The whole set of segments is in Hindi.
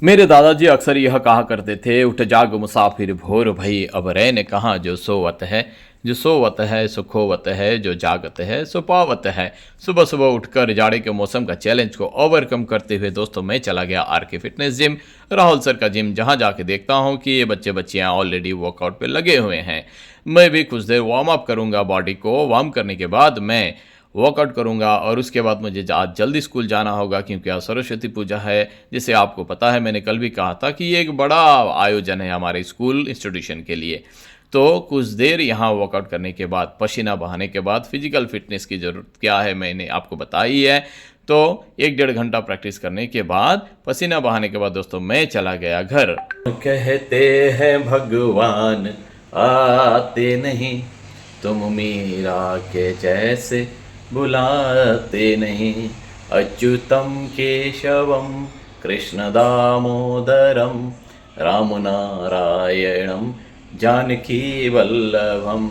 मेरे दादाजी अक्सर यह कहा करते थे, उठ जाग मुसाफिर भोर भई, अब रैन कहाँ जो सोवत है। जो सोवत है सो खोवत है, जो जागत है सो पावत है। सुबह सुबह उठकर जाड़े के मौसम का चैलेंज को ओवरकम करते हुए दोस्तों मैं चला गया आर के फिटनेस जिम, राहुल सर का जिम, जहां जाके देखता हूं कि ये बच्चे बच्चियां ऑलरेडी वर्कआउट पे लगे हुए हैं। मैं भी कुछ देर वार्म अप करूंगा, बॉडी को वार्म करने के बाद मैं वर्कआउट करूंगा और उसके बाद मुझे आज जल्दी स्कूल जाना होगा क्योंकि आज सरस्वती पूजा है। जिसे आपको पता है, मैंने कल भी कहा था कि ये एक बड़ा आयोजन है हमारे स्कूल इंस्टीट्यूशन के लिए। तो कुछ देर यहाँ वर्कआउट करने के बाद, पसीना बहाने के बाद, फिजिकल फिटनेस की ज़रूरत क्या है मैंने आपको बताई है। तो 1-1.5 घंटा प्रैक्टिस करने के बाद, पसीना बहाने के बाद दोस्तों मैं चला गया घर। कहते हैं भगवान आते नहीं, तुम मीरा के जैसे बुलाते नहीं। अच्युतम केशवम कृष्ण दामोदरम राम नारायणम जानकी वल्लभम।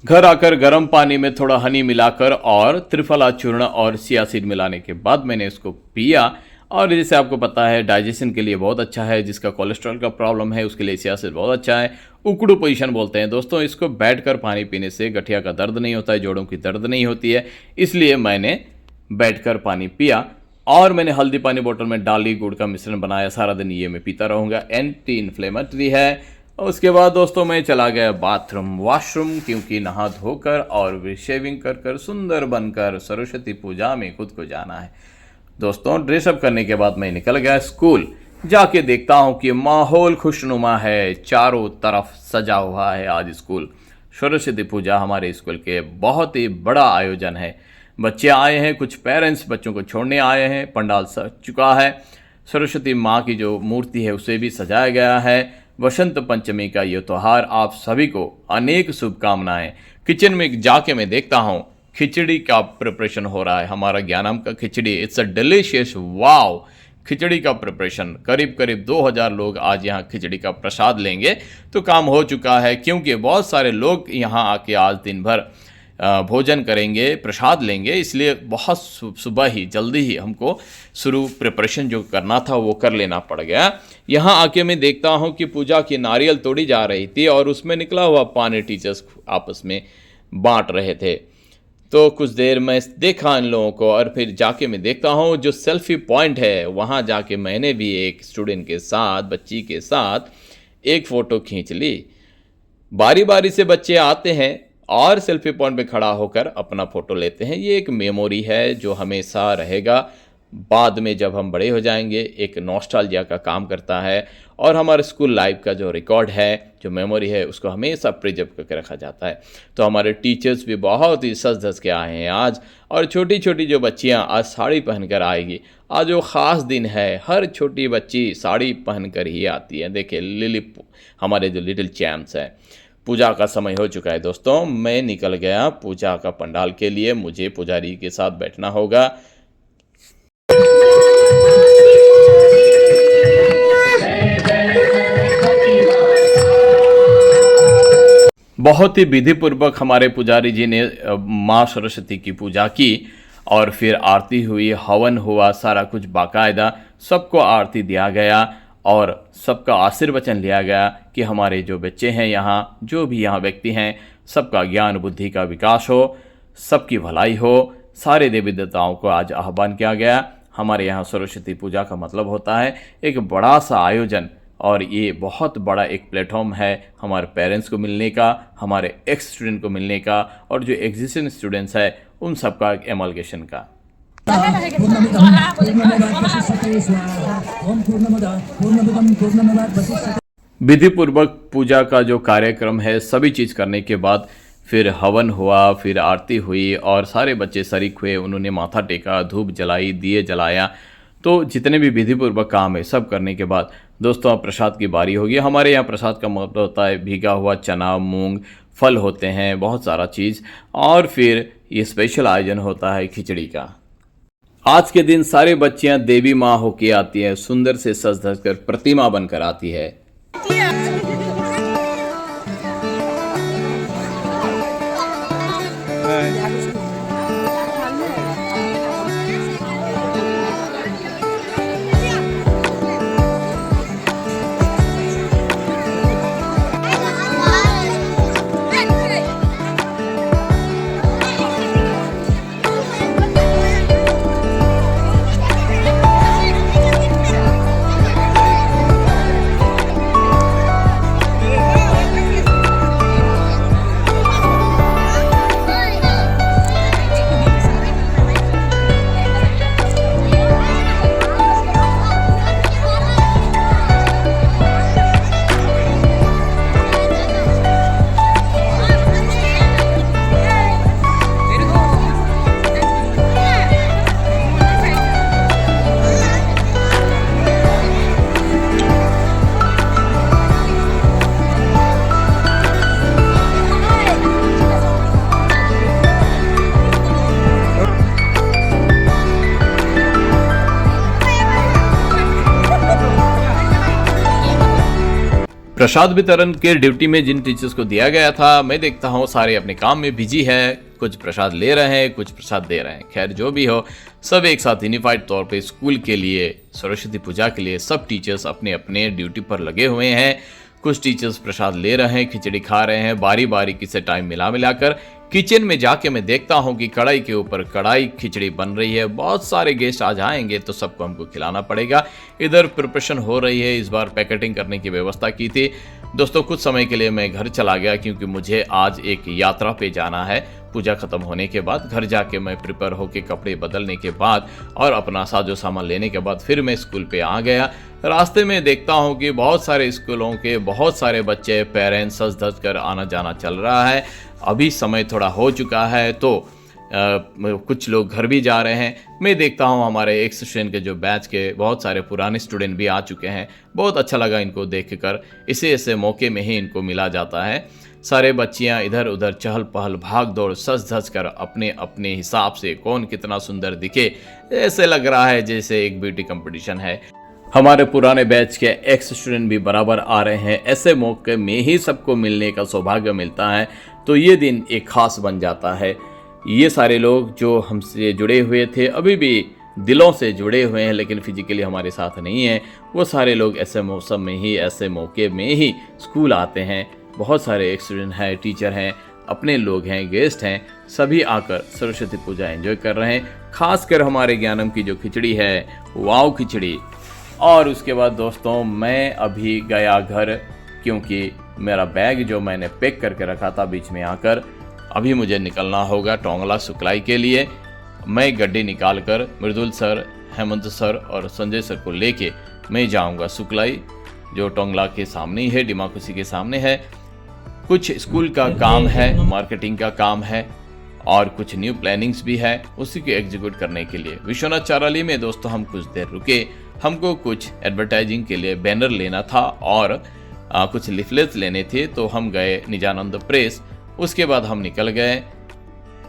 घर आकर गर्म पानी में थोड़ा हनी मिलाकर और त्रिफला चूर्ण और सियासीड मिलाने के बाद मैंने इसको पिया। और जैसे आपको पता है, डाइजेशन के लिए बहुत अच्छा है। जिसका कोलेस्ट्रॉल का प्रॉब्लम है उसके लिए सियासीड बहुत अच्छा है। उकड़ू पोजीशन बोलते हैं दोस्तों इसको। बैठकर पानी पीने से गठिया का दर्द नहीं होता है, जोड़ों की दर्द नहीं होती है, इसलिए मैंने बैठकर पानी पिया। और मैंने हल्दी पानी बोतल में डाली, गुड़ का मिश्रण बनाया। सारा दिन ये मैं पीता रहूँगा, एंटी इन्फ्लेमेटरी है। उसके बाद दोस्तों मैं चला गया बाथरूम, वॉशरूम, क्योंकि नहा धोकर और शेविंग कर कर सुंदर बनकर सरस्वती पूजा में खुद को जाना है। दोस्तों ड्रेसअप करने के बाद मैं निकल गया स्कूल। जाके देखता हूँ कि माहौल खुशनुमा है, चारों तरफ सजा हुआ है। आज स्कूल सरस्वती पूजा हमारे स्कूल के बहुत ही बड़ा आयोजन है। बच्चे आए हैं, कुछ पेरेंट्स बच्चों को छोड़ने आए हैं। पंडाल सज चुका है। सरस्वती माँ की जो मूर्ति है उसे भी सजाया गया है। वसंत पंचमी का ये त्यौहार आप सभी को अनेक शुभकामनाएं। किचन में जाके मैं देखता हूँ खिचड़ी का प्रिपरेशन हो रहा है। हमारा ज्ञानम का खिचड़ी, इट्स अ डिलीशियस, वाव। खिचड़ी का प्रिपरेशन, करीब करीब 2000 लोग आज यहाँ खिचड़ी का प्रसाद लेंगे। तो काम हो चुका है, क्योंकि बहुत सारे लोग यहाँ आके आज दिन भर भोजन करेंगे, प्रसाद लेंगे, इसलिए बहुत सुबह ही जल्दी ही हमको शुरू प्रिपरेशन जो करना था वो कर लेना पड़ गया। यहाँ आके मैं देखता हूँ कि पूजा की नारियल तोड़ी जा रही थी और उसमें निकला हुआ पानी टीचर्स आपस में बांट रहे थे। तो कुछ देर मैं देखा इन लोगों को और फिर जाके मैं देखता हूँ जो सेल्फी पॉइंट है, वहाँ जाके मैंने भी एक स्टूडेंट के साथ, बच्ची के साथ एक फ़ोटो खींच ली। बारी बारी से बच्चे आते हैं और सेल्फी पॉइंट पे खड़ा होकर अपना फ़ोटो लेते हैं। ये एक मेमोरी है जो हमेशा रहेगा। बाद में जब हम बड़े हो जाएंगे एक नॉस्टैल्जिया का काम करता है। और हमारे स्कूल लाइफ का जो रिकॉर्ड है, जो मेमोरी है, उसको हमेशा प्रिजर्व करके रखा जाता है। तो हमारे टीचर्स भी बहुत ही सज धज के आए हैं आज। और छोटी छोटी जो बच्चियां आज साड़ी पहनकर आएगी, आज वो ख़ास दिन है। हर छोटी बच्ची साड़ी पहनकर ही आती है। देखिए लिली, हमारे जो लिटिल चैम्प्स हैं। पूजा का समय हो चुका है दोस्तों, मैं निकल गया पूजा का पंडाल के लिए। मुझे पुजारी के साथ बैठना होगा। बहुत ही विधि पूर्वक हमारे पुजारी जी ने माँ सरस्वती की पूजा की और फिर आरती हुई, हवन हुआ, सारा कुछ बाकायदा सबको आरती दिया गया और सबका आशीर्वचन लिया गया कि हमारे जो बच्चे हैं यहाँ, जो भी यहाँ व्यक्ति हैं, सबका ज्ञान बुद्धि का विकास हो, सबकी भलाई हो। सारे देवी देवताओं को आज आह्वान किया गया। हमारे यहाँ सरस्वती पूजा का मतलब होता है एक बड़ा सा आयोजन, और ये बहुत बड़ा एक प्लेटफॉर्म है हमारे पेरेंट्स को मिलने का, हमारे एक्स स्टूडेंट को मिलने का, और जो एग्जिस्टिंग स्टूडेंट्स हैं उन सबका एमलगेशन का। विधि पूर्वक पूजा का जो कार्यक्रम है, सभी चीज़ करने के बाद फिर हवन हुआ, फिर आरती हुई और सारे बच्चे शरीक हुए। उन्होंने माथा टेका, धूप जलाई, दिए जलाया। तो जितने भी विधि पूर्वक काम है सब करने के बाद दोस्तों अब प्रसाद की बारी होगी। हमारे यहाँ प्रसाद का मतलब होता है भीगा हुआ चना, मूंग, फल होते हैं, बहुत सारा चीज़, और फिर ये स्पेशल आयोजन होता है खिचड़ी का। आज के दिन सारे बच्चियां देवी माँ होके आती हैं, सुंदर से सज धज कर प्रतिमा बनकर आती है। प्रसाद वितरण के ड्यूटी में जिन टीचर्स को दिया गया था, मैं देखता हूँ सारे अपने काम में बिजी है। कुछ प्रसाद ले रहे हैं, कुछ प्रसाद दे रहे हैं। खैर जो भी हो, सब एक साथ यूनिफाइड तौर पे स्कूल के लिए, सरस्वती पूजा के लिए सब टीचर्स अपने अपने ड्यूटी पर लगे हुए हैं। कुछ टीचर्स प्रसाद ले रहे हैं, खिचड़ी खा रहे हैं, बारी बारी किसे टाइम मिलाकर। किचन में जाके मैं देखता हूँ कि कढ़ाई के ऊपर कढ़ाई खिचड़ी बन रही है। बहुत सारे गेस्ट आज आएंगे तो सबको हमको खिलाना पड़ेगा। इधर प्रिपरेशन हो रही है। इस बार पैकेटिंग करने की व्यवस्था की थी। दोस्तों कुछ समय के लिए मैं घर चला गया क्योंकि मुझे आज एक यात्रा पे जाना है। पूजा खत्म होने के बाद घर जाके मैं प्रिपेयर होके कपड़े बदलने के बाद और अपना साजो सामान लेने के बाद फिर मैं स्कूल पे आ गया। रास्ते में देखता हूँ कि बहुत सारे स्कूलों के बहुत सारे बच्चे, पेरेंट्स सज धज कर आना जाना चल रहा है। अभी समय थोड़ा हो चुका है तो कुछ लोग घर भी जा रहे हैं। मैं देखता हूँ हमारे एक्स स्टूडेंट के जो बैच के बहुत सारे पुराने स्टूडेंट भी आ चुके हैं। बहुत अच्छा लगा इनको देखकर। ऐसे मौके में ही इनको मिला जाता है। सारे बच्चियाँ इधर उधर चहल पहल भाग दौड़ सज धज कर अपने अपने हिसाब से कौन कितना सुंदर दिखे, ऐसे लग रहा है जैसे एक ब्यूटी कंपटीशन है। हमारे पुराने बैच के एक्स स्टूडेंट भी बराबर आ रहे हैं। ऐसे मौके में ही सबको मिलने का सौभाग्य मिलता है तो ये दिन एक खास बन जाता है। ये सारे लोग जो हमसे जुड़े हुए थे, अभी भी दिलों से जुड़े हुए हैं लेकिन फिजिकली हमारे साथ नहीं हैं, वो सारे लोग ऐसे मौसम में ही, ऐसे मौके में ही स्कूल आते हैं। बहुत सारे स्टूडेंट हैं, टीचर हैं, अपने लोग हैं, गेस्ट हैं, सभी आकर सरस्वती पूजा एंजॉय कर रहे हैं। खासकर हमारे ज्ञानम की जो खिचड़ी है, वाव खिचड़ी। और उसके बाद दोस्तों मैं अभी गया घर क्योंकि मेरा बैग जो मैंने पैक करके रखा था बीच में आकर, अभी मुझे निकलना होगा टोंगला सुकलाई के लिए। मैं गड्डी निकाल कर मृदुल सर, हेमंत सर और संजय सर को लेके मैं जाऊंगा सुकलाई, जो टोंगला के सामने ही है, डिमाकुसी के सामने है। कुछ स्कूल का काम है, मार्केटिंग का काम है और कुछ न्यू प्लानिंग्स भी है, उसी को एग्जीक्यूट करने के लिए विश्वनाथ चाराली में दोस्तों हम कुछ देर रुके। हमको कुछ एडवर्टाइजिंग के लिए बैनर लेना था और कुछ लिफलेट्स लेने थे तो हम गए निजानंद प्रेस। उसके बाद हम निकल गए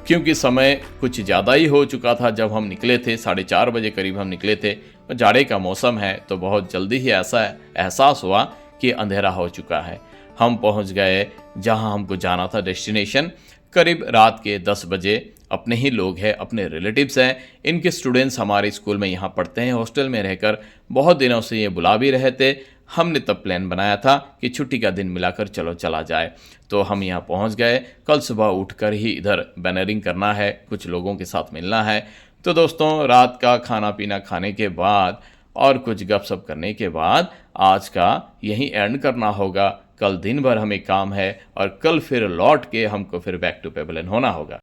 क्योंकि समय कुछ ज़्यादा ही हो चुका था जब हम निकले थे। 4:30 बजे करीब हम निकले थे। जाड़े का मौसम है तो बहुत जल्दी ही ऐसा एहसास हुआ कि अंधेरा हो चुका है। हम पहुंच गए जहां हमको जाना था डेस्टिनेशन। करीब रात के 10 बजे। अपने ही लोग हैं, अपने रिलेटिव्स हैं। इनके स्टूडेंट्स हमारे स्कूल में यहाँ पढ़ते हैं। हॉस्टल में रहकर बहुत दिनों से ये बुला भी रहे थे। हमने तब प्लान बनाया था कि छुट्टी का दिन मिलाकर चलो चला जाए। तो हम यहाँ पहुँच गए। कल सुबह उठकर ही इधर बैनरिंग करना है, कुछ लोगों के साथ मिलना है। तो दोस्तों रात का खाना पीना खाने के बाद और कुछ गपशप करने के बाद आज का यहीं एंड करना होगा। कल दिन भर हमें काम है और कल फिर लौट के हमको फिर बैक टू पेवलियन होना होगा।